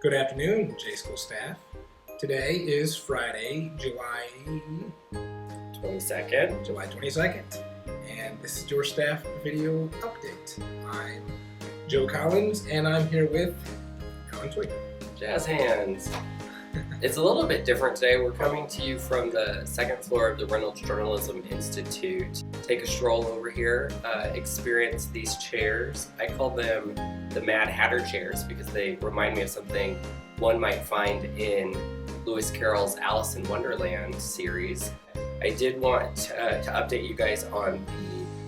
Good afternoon, J School staff. Today is Friday, July 22nd, and this is your staff video update. I'm Joe Collins, and I'm here with Alan Twigger. Jazz hands. It's a little bit different today. We're coming to you from the second floor of the Reynolds Journalism Institute. Take a stroll over here, experience these chairs. I call them the Mad Hatter chairs because they remind me of something one might find in Lewis Carroll's Alice in Wonderland series. I did want to update you guys on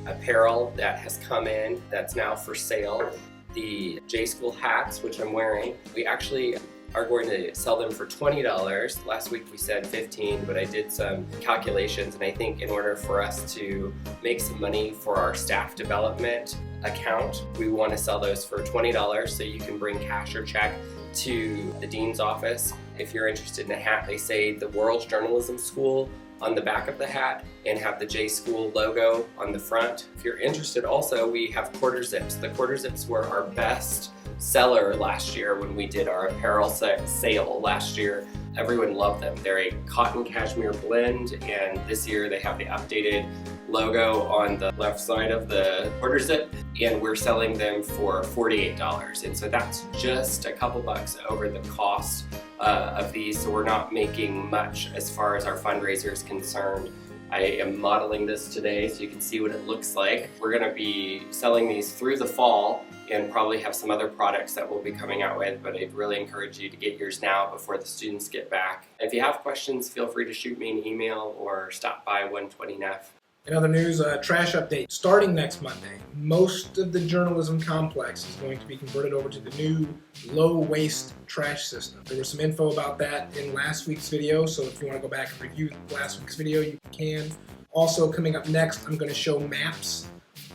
the apparel that has come in that's now for sale. The J School hats, which I'm wearing, we actually are going to sell them for $20. Last week we said $15, but I did some calculations, and I think in order for us to make some money for our staff development account, we want to sell those for $20 so you can bring cash or check to the dean's office. If you're interested in a hat, they say the World's Journalism School on the back of the hat and have the J School logo on the front. If you're interested also, we have quarter zips. The quarter zips were our best seller last year when we did our apparel sale last year. Everyone loved them. They're a cotton cashmere blend, and this year they have the updated logo on the left side of the quarter zip, and we're selling them for $48. And so that's just a couple bucks over the cost of these, so we're not making much as far as our fundraiser is concerned. I am modeling this today so you can see what it looks like. We're going to be selling these through the fall and probably have some other products that we'll be coming out with, but I'd really encourage you to get yours now before the students get back. If you have questions, feel free to shoot me an email or stop by 120 Neff. In other news, trash update. Starting next Monday, most of the journalism complex is going to be converted over to the new low-waste trash system. There was some info about that in last week's video, so if you want to go back and review last week's video, you can. Also, coming up next, I'm going to show maps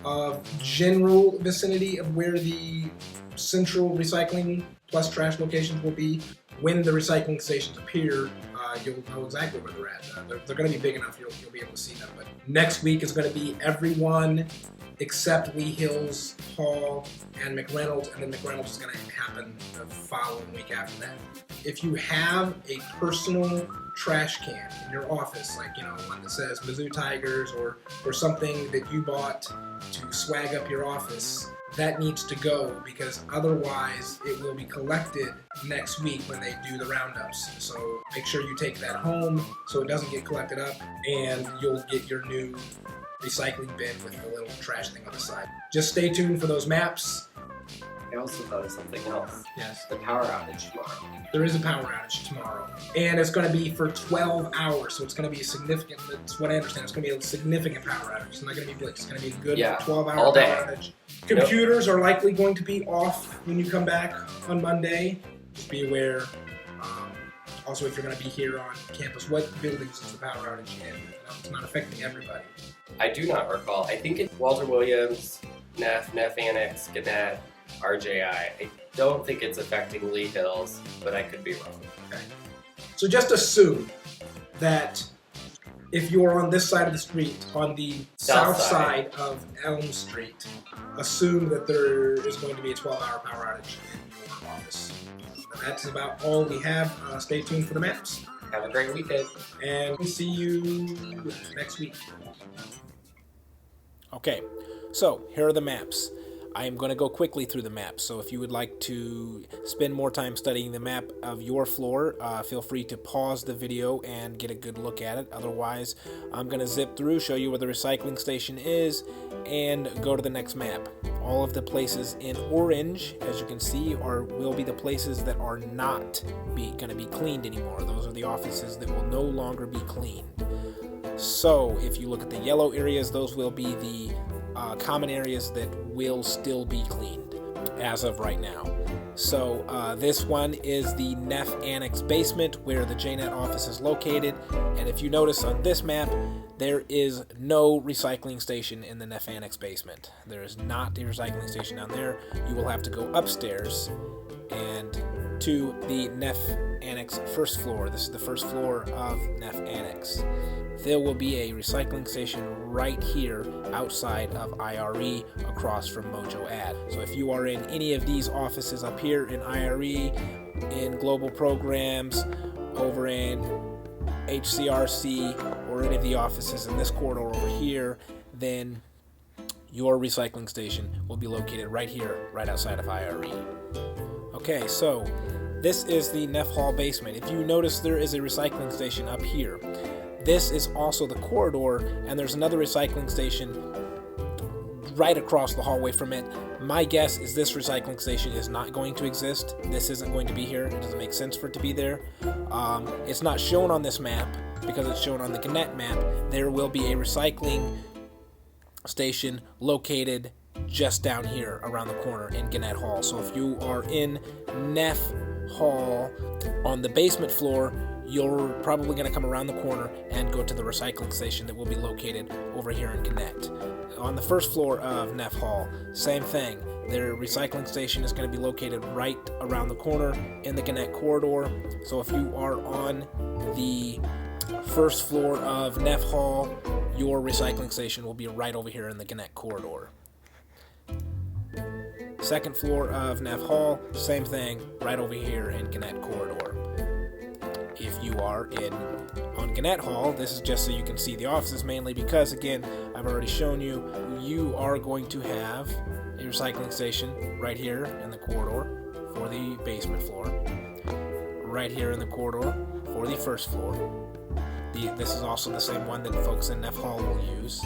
of general vicinity of where the central recycling plus trash locations will be. When the recycling stations appear, you'll know exactly where they're at. They're going to be big enough, you'll be able to see them. But next week is going to be everyone except Lee Hills, Hall, and McReynolds, and then McReynolds is going to happen the following week after that. If you have a personal trash can in your office, like one that says Mizzou Tigers or something that you bought to swag up your office, that needs to go, because otherwise it will be collected next week when they do the roundups. So make sure you take that home so it doesn't get collected up, and you'll get your new recycling bin with the little trash thing on the side. Just stay tuned for those maps. I also thought of something else. Yes. The power outage tomorrow. There is a power outage tomorrow, and it's going to be for 12 hours, so it's going to be a significant, that's what I understand, it's going to be a significant power outage. It's not going to be blitz, it's going to be a good 12-hour all day. power outage. Computers are likely going to be off when you come back on Monday. Just be aware. Also, if you're going to be here on campus, what buildings is the power outage in? It's not affecting everybody. I do not recall. I think it's Walter Williams, Neff Annex, Gannett, RJI. I don't think it's affecting Lee Hills, but I could be wrong. Okay. So just assume that if you're on this side of the street, on the south side of Elm Street, assume that there is going to be a 12-hour power outage in your office. That's about all we have. Stay tuned for the maps. Have a great weekend. And we'll see you next week. Okay, so here are the maps. I am going to go quickly through the map, so if you would like to spend more time studying the map of your floor, feel free to pause the video and get a good look at it. Otherwise, I'm going to zip through, show you where the recycling station is, and go to the next map. All of the places in orange, as you can see, will be the places that are not going to be cleaned anymore. Those are the offices that will no longer be cleaned. So if you look at the yellow areas, those will be the common areas that will still be cleaned as of right now. So this one is the Neff Annex basement where the JNet office is located, and if you notice on this map, there is no recycling station in the Neff Annex basement. There is not a recycling station down there. You will have to go upstairs and to the Neff Annex first floor. This is the first floor of Neff Annex. there will be a recycling station right here outside of IRE across from Mojo Ad. So if you are in any of these offices up here in IRE, in Global Programs, over in HCRC, or any of the offices in this corridor over here, then your recycling station will be located right here, right outside of IRE. Okay, so this is the Neff Hall basement. If you notice, there is a recycling station up here. This is also the corridor, and there's another recycling station right across the hallway from it. My guess is this recycling station is not going to exist. This isn't going to be here. It doesn't make sense for it to be there. It's not shown on this map because it's shown on the Gannett map. There will be a recycling station located just down here around the corner in Gannett Hall. So if you are in Neff Hall on the basement floor, you're probably going to come around the corner and go to the recycling station that will be located over here in Gannett. On the first floor of Neff Hall, same thing. Their recycling station is going to be located right around the corner in the Gannett corridor. So if you are on the first floor of Neff Hall, your recycling station will be right over here in the Gannett corridor. Second floor of Neff Hall, same thing, right over here in Gannett corridor. If you are on Gannett Hall, this is just so you can see the offices, mainly because, again, I've already shown you, you are going to have a recycling station right here in the corridor for the basement floor, right here in the corridor for the first floor. This is also the same one that folks in Neff Hall will use.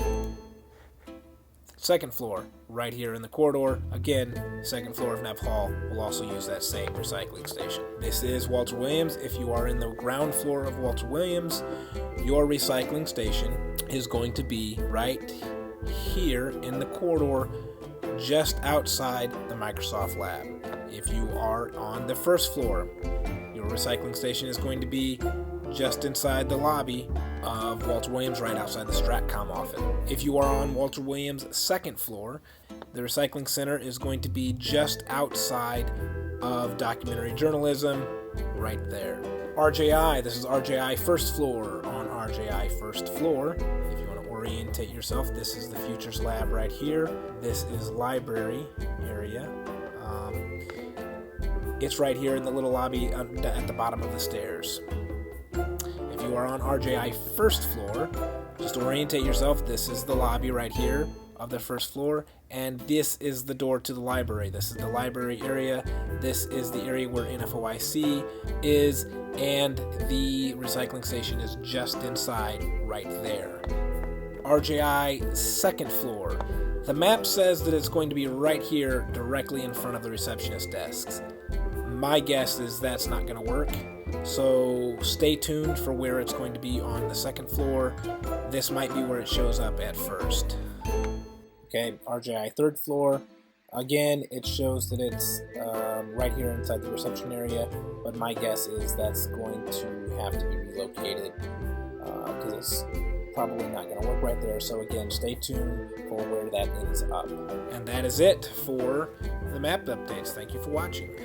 Second floor, right here in the corridor. Again, second floor of Neff Hall will also use that same recycling station. This is Walter Williams. If you are in the ground floor of Walter Williams, your recycling station is going to be right here in the corridor just outside the Microsoft lab. If you are on the first floor, your recycling station is going to be just inside the lobby of Walter Williams, right outside the Stratcom office. If you are on Walter Williams' second floor, the recycling center is going to be just outside of documentary journalism, right there. RJI, this is RJI first floor. On RJI first floor, if you want to orientate yourself, this is the Futures Lab right here. This is library area. It's right here in the little lobby at the bottom of the stairs. If you are on RJI first floor, just orientate yourself. This is the lobby right here of the first floor, and this is the door to the library. This is the library area. This is the area where NFOIC is, and the recycling station is just inside right there. RJI second floor. The map says that it's going to be right here directly in front of the receptionist desks. My guess is that's not going to work, so stay tuned for where it's going to be on the second floor. This might be where it shows up at first. Okay, RJI third floor. Again, it shows that it's right here inside the reception area, but my guess is that's going to have to be relocated because it's probably not going to work right there. So again, stay tuned for where that ends up. And that is it for the map updates. Thank you for watching.